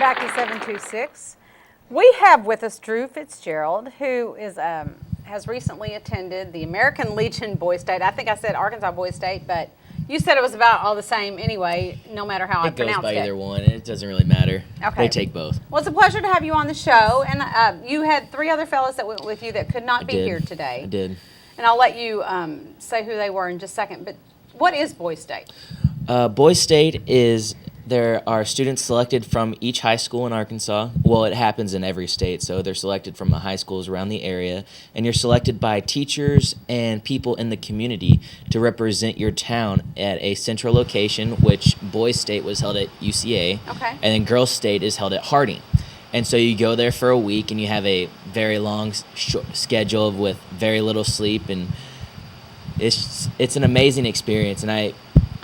back to 726. We have with us Drew Fitzgerald, who is has recently attended the American Legion Boys State. I think I said Arkansas Boys State, but you said it was about all the same anyway, no matter how I pronounced it. It goes by either one. It doesn't really matter. Okay. They take both. Well, it's a pleasure to have you on the show. And you had 3 other fellas that went with you that could not be here today. I did. And I'll let you say who they were in just a second. But what is Boys State? Boys State is, there are students selected from each high school in Arkansas. Well, it happens in every state, so they're selected from the high schools around the area. And you're selected by teachers and people in the community to represent your town at a central location, which Boys State was held at UCA. Okay. And then Girls State is held at Harding. And so you go there for a week, and you have a very long schedule with very little sleep, and it's an amazing experience, and I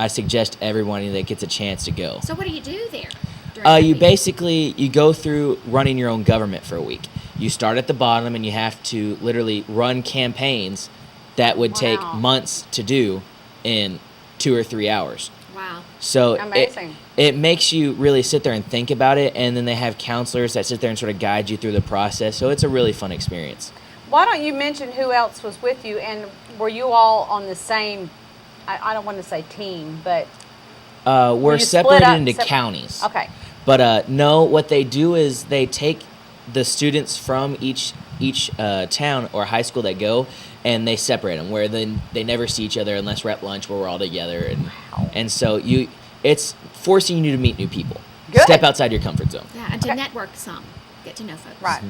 suggest everyone that gets a chance to go. So what do you do there? You go through running your own government for a week. You start at the bottom, and you have to literally run campaigns that would take months to do in 2 or 3 hours. Wow. So amazing. It makes you really sit there and think about it, and then they have counselors that sit there and sort of guide you through the process. So it's a really fun experience. Why don't you mention who else was with you, and were you all on the same, I don't want to say team, but we're separated into counties. Okay. But no, what they do is they take the students from each town or high school that go, and they separate them, where then they never see each other unless we're at lunch where we're all together. And so it's forcing you to meet new people. Good. Step outside your comfort zone. Yeah, and to network some, get to know folks. Right.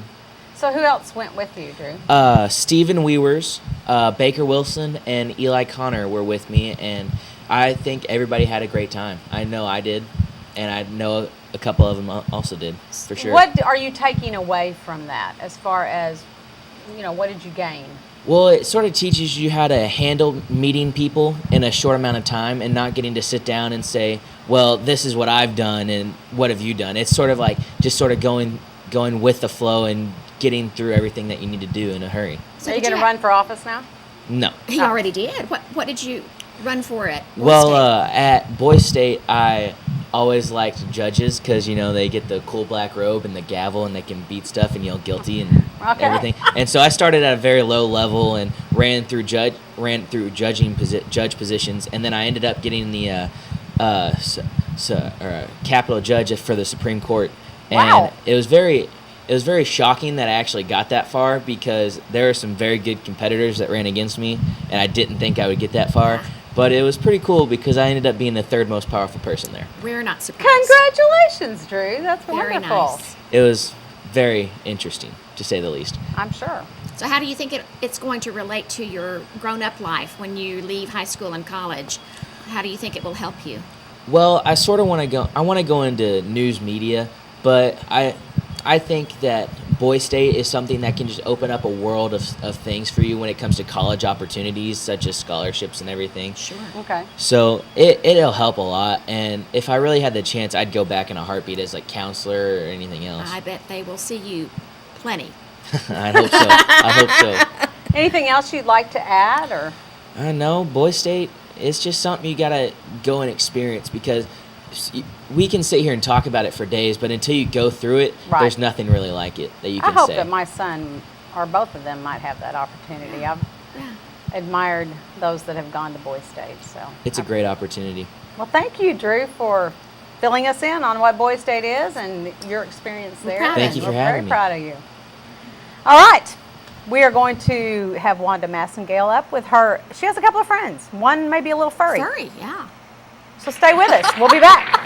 So who else went with you, Drew? Stephen Weavers, Baker Wilson, and Eli Connor were with me, and I think everybody had a great time. I know I did, and I know a couple of them also did, for sure. What are you taking away from that as far as, what did you gain? Well, it sort of teaches you how to handle meeting people in a short amount of time and not getting to sit down and say, well, this is what I've done and what have you done. It's sort of like just sort of going with the flow and getting through everything that you need to do in a hurry. So are you going to run for office now? No. He already did. What did you run for at Boys Well, State? at Boys State, I always liked judges because, they get the cool black robe and the gavel, and they can beat stuff and yell guilty and everything. And so I started at a very low level and ran through judge positions, and then I ended up getting the capital judge for the Supreme Court. And it was very shocking that I actually got that far, because there are some very good competitors that ran against me, and I didn't think I would get that far. But it was pretty cool because I ended up being the 3rd most powerful person there. We're not surprised. Congratulations, Drew. That's Very wonderful. nice. It was very interesting, to say the least. I'm sure. So how do you think it's going to relate to your grown-up life when you leave high school and college? How do you think it will help you? Well, I sort of want to go into news media, but I think that Boys State is something that can just open up a world of things for you when it comes to college opportunities, such as scholarships and everything. Sure. Okay. So it'll help a lot, and if I really had the chance, I'd go back in a heartbeat as counselor or anything else. I bet they will see you plenty. I hope so. Anything else you'd like to add, or? No, Boys State, it's just something you gotta go and experience, because we can sit here and talk about it for days, but until you go through it, there's nothing really like it that you can say. I hope that my son, or both of them, might have that opportunity. I've admired those that have gone to Boys State. So it's a great opportunity. Well, thank you, Drew, for filling us in on what Boys State is and your experience there. Thank you for having me. We're very proud of you. All right. We are going to have Wanda Massengale up with her. She has a couple of friends. One may be a little furry. Furry, yeah. So stay with us. We'll be back.